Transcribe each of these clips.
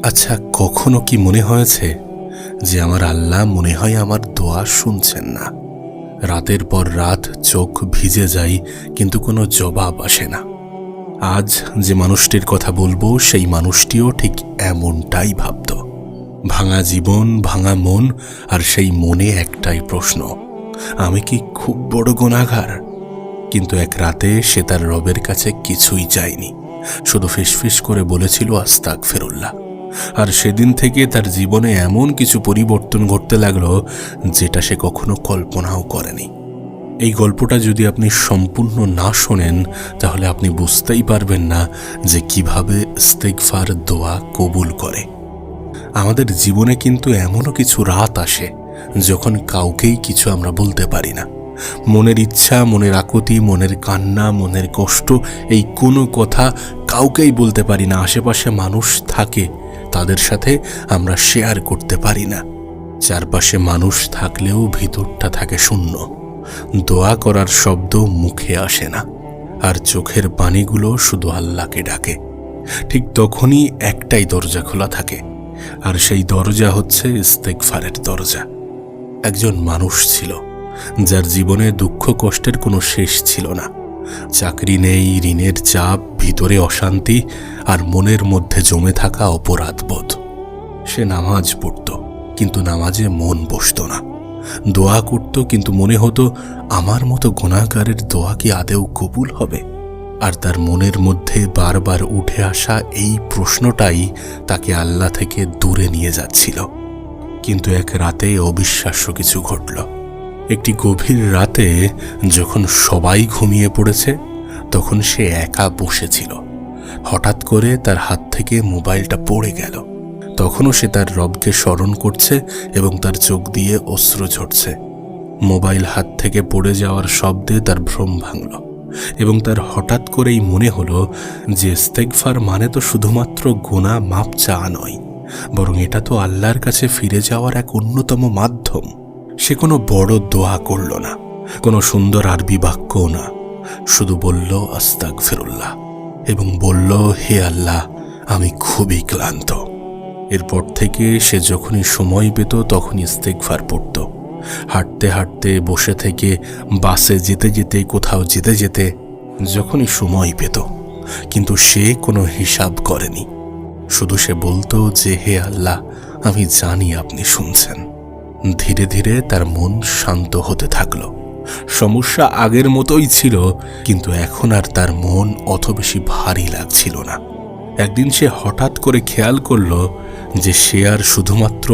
আচ্ছা, কখনো কি মনে হয়েছে যে আমার আল্লাহ মনে হয় আমার দোয়া শুনছেন না? রাতের পর রাত চোখ ভিজে যায়, কিন্তু কোনো জবাব আসে না। আজ যে মানুষটির কথা বলবো সেই মানুষটিও ঠিক এমনটাই ভাবত। ভাঙা জীবন, ভাঙা মন, আর সেই মনে একটাই প্রশ্ন, আমি কি খুব বড় গুনাহগার? কিন্তু এক রাতে সে তার রবের কাছে কিছুই চায়নি, শুধু ফিসফিস করে বলেছিল আস্তাগফিরুল্লাহ। আর সেদিন থেকে তার জীবনে এমন কিছু পরিবর্তন ঘটতে লাগলো যেটা সে কখনো কল্পনাও করেনি। এই গল্পটা যদি আপনি সম্পূর্ণ না শোনেন তাহলে আপনি বুঝতেই পারবেন না যে কিভাবে ইস্তেগফার দোয়া কবুল করে। আমাদের জীবনে কিন্তু এমনও কিছু রাত আসে যখন কাউকেই কিছু আমরা বলতে পারি না। মনের ইচ্ছা, মনের আকুতি, মনের কান্না, মনের কষ্ট, এই কোনো কথা কাউকেই বলতে পারি না। আশেপাশে মানুষ থাকে, তাদের সাথে আমরা শেয়ার করতে পারি না। চারপাশে মানুষ থাকলেও ভিতরটা থাকে শূন্য। দোয়া করার শব্দ মুখে আসে না, আর চোখের পানিগুলো শুধু আল্লাহকে ডাকে। ঠিক তখনই একটাই দরজা খোলা থাকে, আর সেই দরজা হচ্ছে ইস্তেগফারের দরজা। একজন মানুষ ছিল যার জীবনে দুঃখ কষ্টের কোনো শেষ ছিল না। চাকরি নেই, ঋণের চাপ, ভিতরে অশান্তি, আর মনের মধ্যে জমে থাকা অপরাধবোধ। সে নামাজ পড়ত, কিন্তু নামাজে মন বসত না। দোয়া করত, কিন্তু মনে হতো আমার মতো গুনাহগারের দোয়া কি আদেও কবুল হবে? আর তার মনের মধ্যে বারবার উঠে আসা এই প্রশ্নটাই তাকে আল্লাহ থেকে দূরে নিয়ে যাচ্ছিল। কিন্তু এক রাতে অবিশ্বাস্য কিছু ঘটল। একটি গভীর রাতে যখন সবাই ঘুমিয়ে পড়েছে, তখন সে একা বসেছিল। হঠাৎ করে তার হাত থেকে মোবাইলটা পড়ে গেল। তখনও সে তার রবকে স্মরণ করছে এবং তার চোখ দিয়ে অশ্রু ঝরছে। মোবাইল হাত থেকে পড়ে যাওয়ার শব্দে তার ভ্রম ভাঙল এবং তার হঠাৎ করেই মনে হলো যে ইস্তেগফার মানে তো শুধুমাত্র গুনাহ মাপ চাওয়া নয়, বরং এটা তো আল্লাহর কাছে ফিরে যাওয়ার এক অন্যতম মাধ্যম। সে কোনো বড় দোয়া করল না, কোনো সুন্দর আরবি বাক্যও না, শুধু বলল আস্তাগফিরুল্লাহ এবং বলল, হে আল্লাহ, আমি খুবই ক্লান্ত। এরপর থেকে সে যখনই সময় পেত তখনই ইস্তেগফার পড়ত। হাঁটতে হাঁটতে, বসে থেকে, বাসে যেতে যেতে, কোথাও যেতে যেতে, যখনই সময় পেত। কিন্তু সে কোনো হিসাব করেনি। শুধু সে বলতো যে, হে আল্লাহ, আমি জানি আপনি শুনছেন। ধীরে ধীরে তার মন শান্ত হতে থাকলো। সমস্যা আগের মতোই ছিল, কিন্তু এখন আর তার মন অত বেশি ভারী লাগছিল না। একদিন সে হঠাৎ করে খেয়াল করল যে সে আর শুধুমাত্র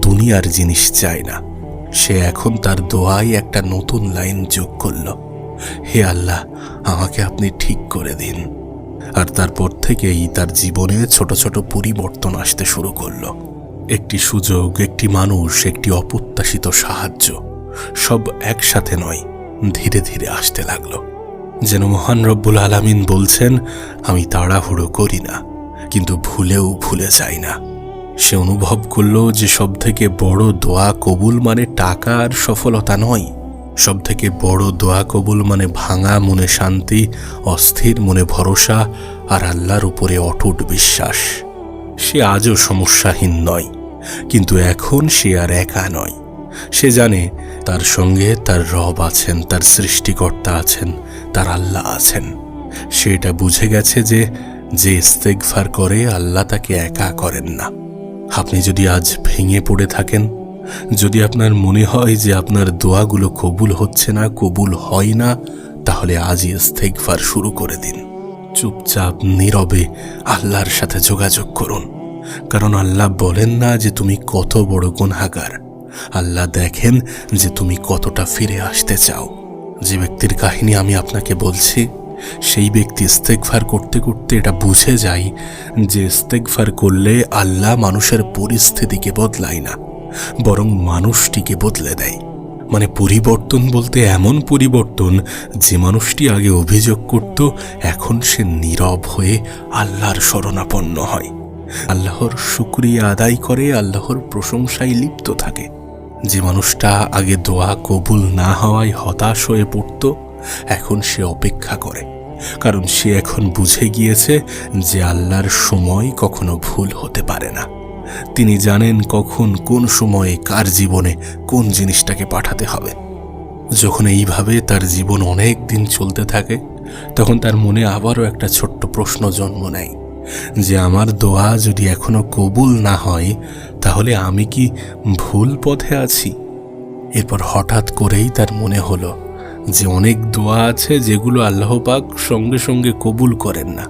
দুনিয়ার জিনিস চায় না। সে এখন তার দোয়ায় একটা নতুন লাইন যোগ করল, হে আল্লাহ, আমাকে আপনি ঠিক করে দিন। আর তারপর থেকেই তার জীবনে ছোট ছোট পরিবর্তন আসতে শুরু করলো। একটি সুযোগ, একটি মানুষ, একটি অপ্রত্যাশিত সাহায্য, সব একসাথে নয়, ধীরে ধীরে আসতে লাগলো। যেন মহান রব্বুল আলামিন বলছেন, আমি তাড়াহুড়ো করি না, কিন্তু ভুলেও ভুলে যাই না। সে অনুভব করল যে সব থেকে বড় দোয়া কবুল মানে টাকা আর সফলতা নয়। সব থেকে বড় দোয়া কবুল মানে ভাঙা মনে শান্তি, অস্থির মনে ভরসা, আর আল্লাহর উপরে অটুট বিশ্বাস। সে আজও সমস্যাহীন নয়, কিন্তু এখন সে আর একা নয়। সে জানে তার সঙ্গে তার রব আছেন, তার সৃষ্টিকর্তা আছেন, তার আল্লাহ আছেন। সে এটা বুঝে গেছে যে ইস্তেগফার করে আল্লাহ তাকে একা করেন না। আপনি যদি আজ ভেঙে পড়ে থাকেন, যদি আপনার মনে হয় যে আপনার দোয়াগুলো কবুল হচ্ছে না, কবুল হয় না, তাহলে আজই ইস্তেগফার শুরু করে দিন। চুপচাপ নীরবে আল্লাহর সাথে যোগাযোগ করুন, কারণ আল্লাহ বলেন না যে তুমি কত বড় গুনাহগার। আল্লাহ দেখেন যে তুমি কতটা ফিরে আসতে চাও। যে ব্যক্তির কাহিনী আমি আপনাকে বলছি, সেই ব্যক্তি ইস্তেগফার করতে করতে এটা বুঝে যায় যে ইস্তেগফার করলে আল্লাহ মানুষের পরিস্থিতিকে বদলায় না, বরং মানুষটিকে বদলে দেয়। মানে পরিবর্তন বলতে এমন পরিবর্তন যে মানুষটি আগে অভিযোগ করত, এখন সে নীরব হয়ে আল্লাহর শরণাপন্ন হয়, আল্লাহর শুকরিয়া আদায় করে, আল্লাহর প্রশংসায় লিপ্ত থাকে। যে মানুষটা আগে দোয়া কবুল না হওয়ায় হতাশ হয়ে পড়ত, এখন সে অপেক্ষা করে, কারণ সে এখন বুঝে গিয়েছে যে আল্লাহর সময় কখনো ভুল হতে পারে না। তিনি জানেন কখন কোন সময়ে কার জীবনে কোন জিনিসটাকে পাঠাতে হবে। যখন এইভাবে তার জীবন অনেক দিন চলতে থাকে, তখন তার মনে আবারও একটা ছোট্ট প্রশ্ন জন্ম নেয় যে আমার দোয়া যদি এখনো কবুল না হয়, তাহলে আমি কি ভুল পথে আছি? এরপর হঠাৎ করেই তার মনে হলো যে অনেক দোয়া আছে যেগুলো আল্লাহ পাক সঙ্গে সঙ্গে কবুল করেন না।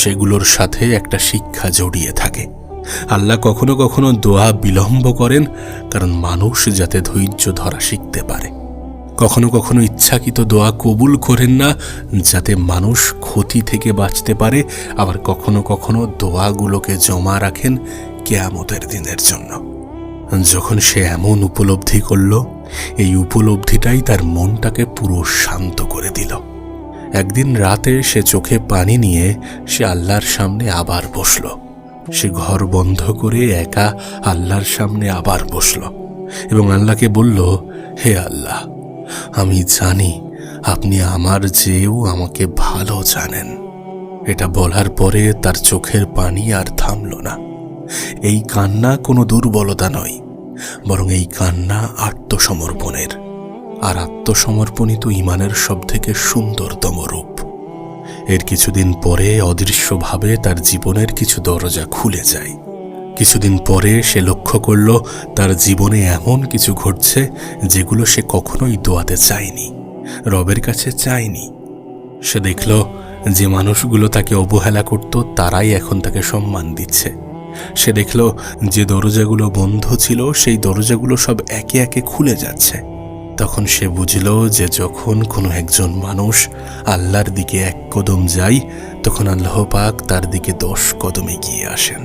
সেগুলোর সাথে একটা শিক্ষা জড়িয়ে থাকে। আল্লাহ কখনো কখনো দোয়া বিলম্ব করেন, কারণ মানুষ যাতে ধৈর্য ধরা শিখতে পারে। কখনো কখনো ইচ্ছাকৃত দোয়া কবুল করেন না, যাতে মানুষ ক্ষতি থেকে বাঁচতে পারে। আবার কখনো কখনো দোয়াগুলোকে জমা রাখেন কিয়ামতের দিনের জন্য। যখন সে এমন উপলব্ধি করল, এই উপলব্ধিটাই তার মনটাকে পুরো শান্ত করে দিল। একদিন রাতে সে চোখে পানি নিয়ে সে আল্লাহর সামনে আবার বসল। সে ঘর বন্ধ করে একা আল্লাহর সামনে আবার বসল এবং আল্লাহকে বলল, হে আল্লাহ, আমি জানি আপনি আমার চেয়েও আমাকে ভালো জানেন। এটা বলার পরে তার চোখের পানি আর থামল না। এই কান্না কোনো দুর্বলতা নয়, বরং এই কান্না আত্মসমর্পণের। আর আত্মসমর্পণই তো ঈমানের সবথেকে সুন্দরতম রূপ। এর কিছুদিন পরে অদৃশ্যভাবে তার জীবনের কিছু দরজা খুলে যায়। কিছুদিন পরে সে লক্ষ্য করল তার জীবনে এমন কিছু ঘটছে যেগুলো সে কখনোই দোয়াতে চায়নি, রবের কাছে চায়নি। সে দেখল যে মানুষগুলো তাকে অবহেলা করত তারাই এখন তাকে সম্মান দিচ্ছে। সে দেখল যে দরজাগুলো বন্ধ ছিল সেই দরজাগুলো সব একে একে খুলে যাচ্ছে। তখন সে বুঝল যে যখন কোনো একজন মানুষ আল্লাহর দিকে এক কদম যায়, তখন আল্লাহ পাক তার দিকে 10 কদম এগিয়ে আসেন।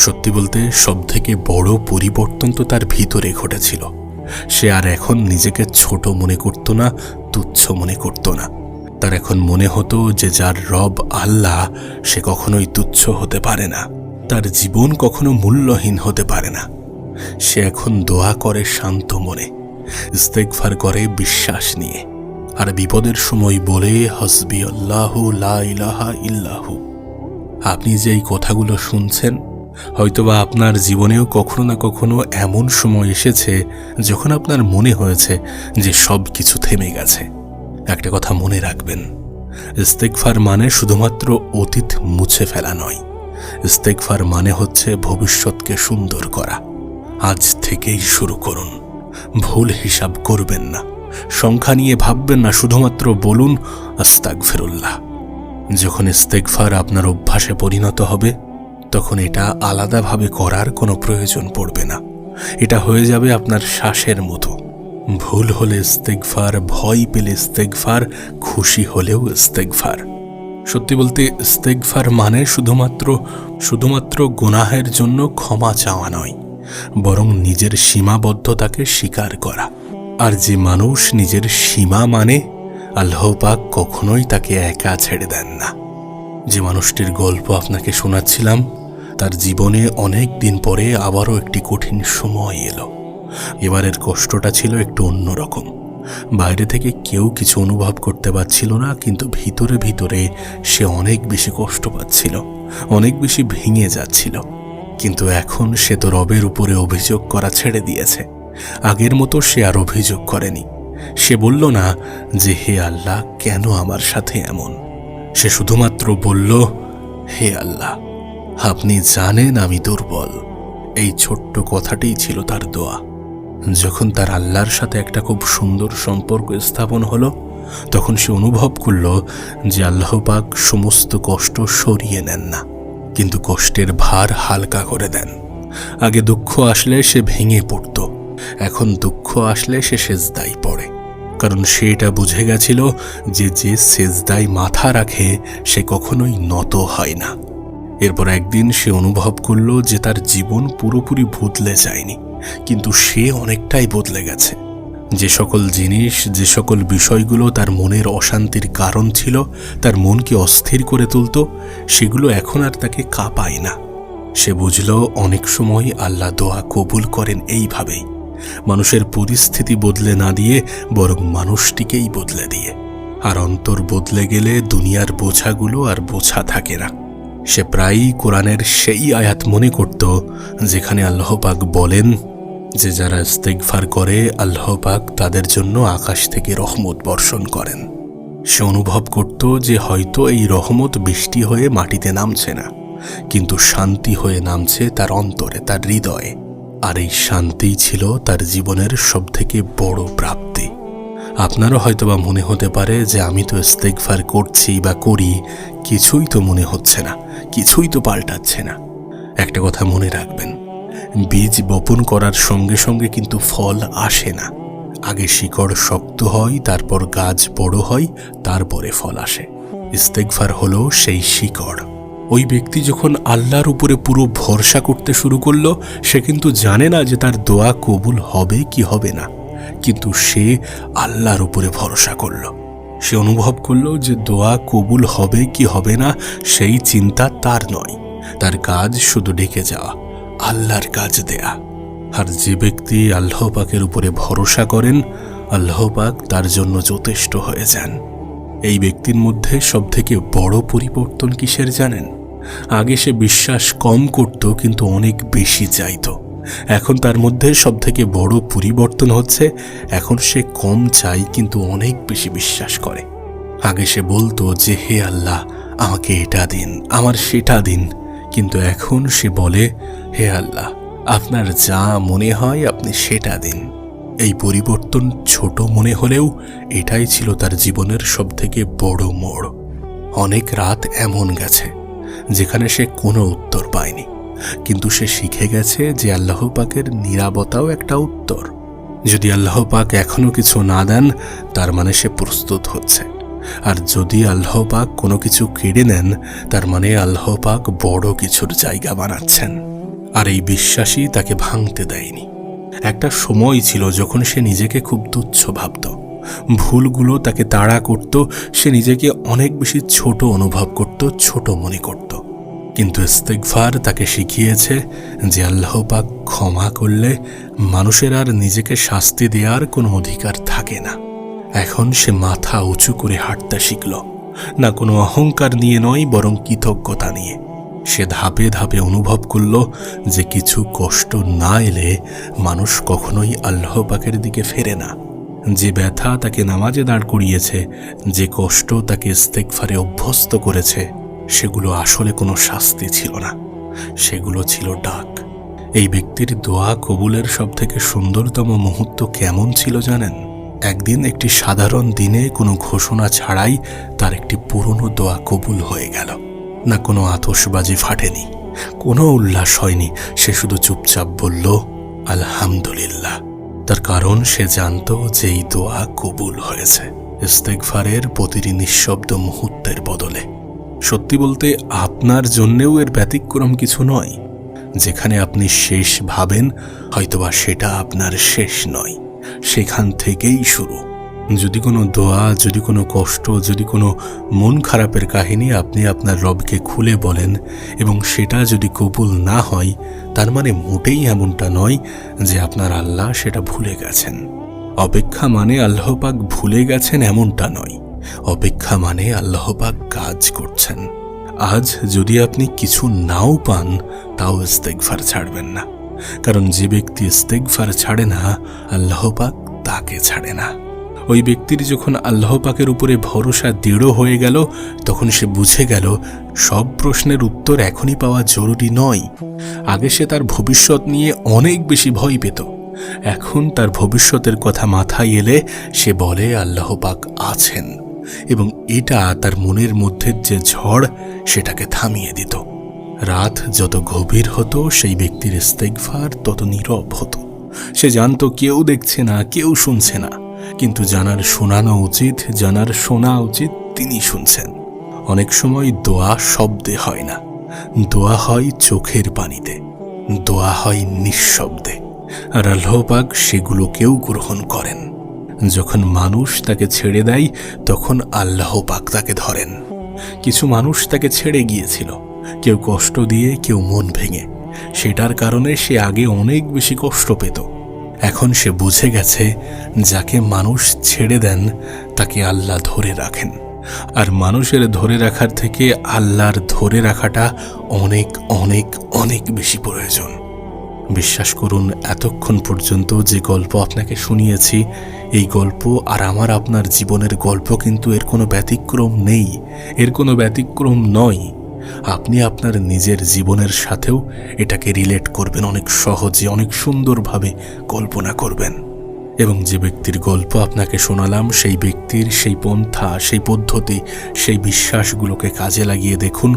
সত্যি বলতে সবথেকে বড় পরিবর্তন তো তার ভিতরে ঘটেছিল। সে আর এখন নিজেকে ছোট মনে করত না, তুচ্ছ মনে করত না। তার এখন মনে হতো যে যার রব আল্লাহ, সে কখনোই তুচ্ছ হতে পারে না, তার জীবন কখনো মূল্যহীন হতে পারে না। সে এখন দোয়া করে শান্ত মনে, ইস্তেগফার করে বিশ্বাস নিয়ে, আর বিপদের সময় বলে হসবি আল্লাহু লা ইলাহা ইল্লাহু। আপনি যে এই কথাগুলো শুনছেন, হয়তোবা আপনার জীবনেও কখনো না কখনো এমন সময় এসেছে যখন আপনার মনে হয়েছে যে সব কিছু থেমে গেছে। একটা কথা মনে রাখবেন, ইস্তেগফার মানে শুধুমাত্র অতীত মুছে ফেলা নয়। ইস্তেগফার মানে হচ্ছে ভবিষ্যৎকে সুন্দর করা। আজ থেকেই শুরু করুন। ভুল হিসাব করবেন না, সংখ্যা নিয়ে ভাববেন না, শুধুমাত্র বলুন আস্তাগফিরুল্লাহ। যখন ইস্তেগফার আপনার অভ্যাসে পরিণত হবে, তখন এটা আলাদাভাবে করার কোনো প্রয়োজন পড়বে না। এটা হয়ে যাবে আপনার শ্বাসের মতো। ভুল হলে ইস্তেগফার, ভয় পেলে ইস্তেগফার, খুশি হলেও ইস্তেগফার। সত্যি বলতে ইস্তেগফার মানে শুধুমাত্র গুনাহের জন্য ক্ষমা চাওয়া নয়, বরং নিজের সীমাবদ্ধতাকে স্বীকার করা। আর যে মানুষ নিজের সীমা মানে, আল্লাহ পাক কখনোই তাকে একা ছেড়ে দেন না। যে মানুষটির গল্প আপনাকে শোনাচ্ছিলাম, তার জীবনে অনেক দিন পরে আবারও একটি কঠিন সময় এলো। এবারের কষ্টটা ছিল একটু অন্যরকম। বাইরে থেকে কেউ কিছু অনুভব করতে পারছিল না, কিন্তু ভিতরে ভিতরে সে অনেক বেশি কষ্ট পাচ্ছিল, অনেক বেশি ভেঙে যাচ্ছিল। কিন্তু এখন সে তো রবের উপরে অভিযোগ করা ছেড়ে দিয়েছে। আগের মতো সে আর অভিযোগ করেনি। সে বলল না যে হে আল্লাহ, কেন আমার সাথে এমন। সে শুধুমাত্র বলল, হে আল্লাহ, আপনি জানেন আমি দুর্বল। এই ছোট্ট কথাটাই ছিল তার দোয়া। যখন তার আল্লাহর সাথে একটা খুব সুন্দর সম্পর্ক স্থাপন হলো, তখন সে অনুভব করল যে আল্লাহ পাক সমস্ত কষ্ট সরিয়ে নেন না, কিন্তু কষ্টের ভার হালকা করে দেন। আগে দুঃখ আসলে সে ভেঙে পড়ত, এখন দুঃখ আসলে সে সেজদায় পড়ে। কারণ সে এটা বুঝে গেছিল যে সেজদায় মাথা রাখে সে কখনোই নত হয় না। এরপর একদিন সে অনুভব করল যে তার জীবন পুরোপুরি বদলে যায়নি, কিন্তু সে অনেকটাই বদলে গেছে। যে সকল জিনিস, যে সকল বিষয়গুলো তার মনের অশান্তির কারণ ছিল, তার মনকে অস্থির করে তুলত, সেগুলো এখন আর তাকে কাঁপায় না। সে বুঝল অনেক সময় আল্লাহ দোয়া কবুল করেন এইভাবেই, মানুষের পরিস্থিতি বদলে না দিয়ে বরং মানুষটিকেই বদলে দিয়ে। আর অন্তর বদলে গেলে দুনিয়ার বোঝাগুলো আর বোঝা থাকে না। সে প্রায়ই কোরআনের সেই আয়াত মনে করত যেখানে আল্লাহ পাক বলেন যে যারা ইস্তেগফার করে আল্লাহ পাক তাদের জন্য আকাশ থেকে রহমত বর্ষণ করেন। সে অনুভব করত যে হয়তো এই রহমত বৃষ্টি হয়ে মাটিতে নামছে না, কিন্তু শান্তি হয়ে নামছে তার অন্তরে, তার হৃদয়ে। আর এই শান্তিই ছিল তার জীবনের সবথেকে বড় প্রাপ্তি। আপনারও হয়তোবা মনে হতে পারে যে আমি তো ইস্তেগফার করছি বা করি, কিছুই তো মনে হচ্ছে না, কিছুই তো পাল্টাচ্ছে না। একটা কথা মনে রাখবেন, বীজ বপন করার সঙ্গে সঙ্গে কিন্তু ফল আসে না। আগে শিকড় শক্ত হয়, তারপর গাছ বড় হয়, তারপরে ফল আসে। ইস্তেগফার হলো সেই শিকড়। ওই ব্যক্তি যখন আল্লাহর উপরে পুরো ভরসা করতে শুরু করলো, সে কিন্তু জানে না যে তার দোয়া কবুল হবে কি হবে না, কিন্তু সে আল্লাহর উপরে ভরসা করলো। সে অনুভব করলো যে দোয়া কবুল হবে কি হবে না সেই চিন্তা তার নয়, তার কাজ শুধু ডেকে যাওয়া, আল্লাহর কাজ দেয়া। আর যে ব্যক্তি আল্লাহ পাকের উপরে ভরসা করেন, আল্লাহ পাক তার জন্য যথেষ্ট হয়ে যান। এই ব্যক্তির মধ্যে সবথেকে বড় পরিবর্তন কিসের জানেন? আগে সে বিশ্বাস কম করত কিন্তু অনেক বেশি চাইত। এখন তার মধ্যে সবথেকে বড় পরিবর্তন হচ্ছে, এখন সে কম চাই কিন্তু অনেক বেশি বিশ্বাস করে। আগে সে বলতো যে হে আল্লাহ আমাকে এটা দিন, আমার সেটা দিন, কিন্তু এখন সে বলে হে আল্লাহ আপনার যা মনে হয় আপনি সেটা দিন। এই পরিবর্তন ছোট মনে হলেও এটাই ছিল তার জীবনের সবথেকে বড় মোড়। অনেক রাত এমন গেছে যেখানে সে কোনো উত্তর পায়নি, কিন্তু সে শিখে গেছে যে আল্লাহ পাকের নীরবতাও একটা উত্তর। যদি আল্লাহ পাক এখনো কিছু না দেন, তার মানে সে প্রস্তুত হচ্ছে। আর যদি আল্লাহ পাক কোনো কিছু কেড়ে নেন, তার মানে আল্লাহ পাক বড় কিছুর জায়গা বানাচ্ছেন। আর এই বিশ্বাসই তাকে ভাঙতে দেয়নি। একটা সময় ছিল যখন সে নিজেকে খুব তুচ্ছ ভাবত, ভুলগুলো তাকে তাড়া করত, সে নিজেকে অনেক বেশি ছোট অনুভব করত, ছোট মনে করত। কিন্তু ইস্তেগফার তাকে শিখিয়েছে যে আল্লাহ পাক ক্ষমা করলে মানুষের আর নিজেকে শাস্তি দেওয়ার কোনো অধিকার থাকে না। এখন সে মাথা উঁচু করে হাঁটতে শিখল, না কোনো অহংকার নিয়ে নয়, বরং কৃতজ্ঞতা নিয়ে। সে ধাপে ধাপে অনুভব করল যে কিছু কষ্ট না এলে মানুষ কখনোই আল্লাহ পাকের দিকে ফেরে না। যে ব্যথা তাকে নামাজে দাঁড় করিয়েছে, যে কষ্ট তাকে ইস্তেগফারে অভ্যস্ত করেছে, সেগুলো আসলে কোনো শাস্তি ছিল না, সেগুলো ছিল ডাক। এই ব্যক্তির দোয়া কবুলের সবথেকে সুন্দরতম মুহূর্ত কেমন ছিল জানেন? একদিন একটি সাধারণ দিনে কোনো ঘোষণা ছাড়াই তার একটি পুরনো দোয়া কবুল হয়ে গেল। না কোনো আতশবাজি ফাটেনি, কোনো উল্লাস হয়নি, সে শুধু চুপচাপ বলল আলহামদুলিল্লাহ। তার কারণ সে জানত যে এই দোয়া কবুল হয়েছে ইস্তেগফারের প্রতিটি নিঃশব্দ মুহূর্তের বদলে। সত্যি বলতে আপনার জন্যেও এর ব্যতিক্রম কিছু নয়। যেখানে আপনি শেষ ভাবেন, হয়তোবা সেটা আপনার শেষ নয়, সেখান থেকেই শুরু। যদি কোনো দোয়া, যদি কোনো কষ্ট, যদি কোনো মন খারাপের কাহিনী আপনি আপনার রবকে খুলে বলেন এবং সেটা যদি কবুল না হয়, তার মানে মোটেই এমনটা নয় যে আপনার আল্লাহ সেটা ভুলে গেছেন। অপেক্ষা মানে আল্লাহ পাক ভুলে গেছেন এমনটা নয়, অপেক্ষা মানে আল্লাহ পাক কাজ করছেন। আজ যদি আপনি কিছু নাও পান, তাও ইস্তেগফার ছাড়বেন না, কারণ যে ব্যক্তি ইস্তেগফার ছাড়ে না, আল্লাহ পাক তাকে ছাড়ে না। ওই ব্যক্তির যখন আল্লাহ পাকের উপরে ভরসা দৃঢ় হয়ে গেল, তখন সে বুঝে গেল সব প্রশ্নের উত্তর এখনই পাওয়া জরুরি নয়। আগে সে তার ভবিষ্যৎ নিয়ে অনেক বেশি ভয় পেত, এখন তার ভবিষ্যতের কথা মাথায় এলে সে বলে আল্লাহ পাক আছেন, এবং এটা তার মনের মধ্যে যে ঝড় সেটাকে থামিয়ে দিত। রাত যত গভীর হতো, সেই ব্যক্তির ইস্তেগফার তত নীরব হতো। সে জানত কেউ দেখছে না, কেউ শুনছে না, কিন্তু জানার শোনানো উচিত, জানার শোনা উচিত, তিনি শুনছেন। অনেক সময় দোয়া শব্দে হয় না, দোয়া হয় চোখের পানিতে, দোয়া হয় নিঃশব্দে, আর আল্লাহ পাক সেগুলোকেও গ্রহণ করেন। যখন মানুষ তাকে ছেড়ে দেয়, তখন আল্লাহ পাক তাকে ধরেন। কিছু মানুষ তাকে ছেড়ে গিয়েছিল, কেউ কষ্ট দিয়ে, কেউ মন ভেঙে। সেটার কারণে সে আগে অনেক বেশি কষ্ট পেত, এখন সে বুঝে গেছে যাকে মানুষ ছেড়ে দেন তাকে আল্লাহ ধরে রাখেন, আর মানুষের ধরে রাখার থেকে আল্লাহর ধরে রাখাটা অনেক অনেক অনেক বেশি প্রয়োজন। বিশ্বাস করুন, এতক্ষণ পর্যন্ত যে গল্প আপনাকে শুনিয়েছি, এই গল্প আর আমার আপনার জীবনের গল্প কিন্তু এর কোনো ব্যতিক্রম নেই, এর কোনো ব্যতিক্রম নয়। আপনি আপনার নিজের জীবনের সাথেও এটাকে রিলেট করবেন, অনেক সহজে, অনেক সুন্দরভাবে কল্পনা করবেন। এবং যে ব্যক্তির গল্প আপনাকে শোনালাম, সেই ব্যক্তির সেই পন্থা, সেই পদ্ধতি, সেই বিশ্বাসগুলোকে কাজে লাগিয়ে দেখুন,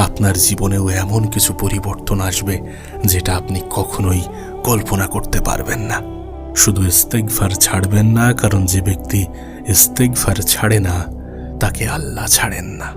আপনার জীবনেও এমন কিছু পরিবর্তন আসবে যেটা আপনি কখনোই কল্পনা করতে পারবেন না। শুধু ইস্তেগফার ছাড়বেন না, কারণ যে ব্যক্তি ইস্তেগফার ছাড়ে না তাকে আল্লাহ ছাড়েন না।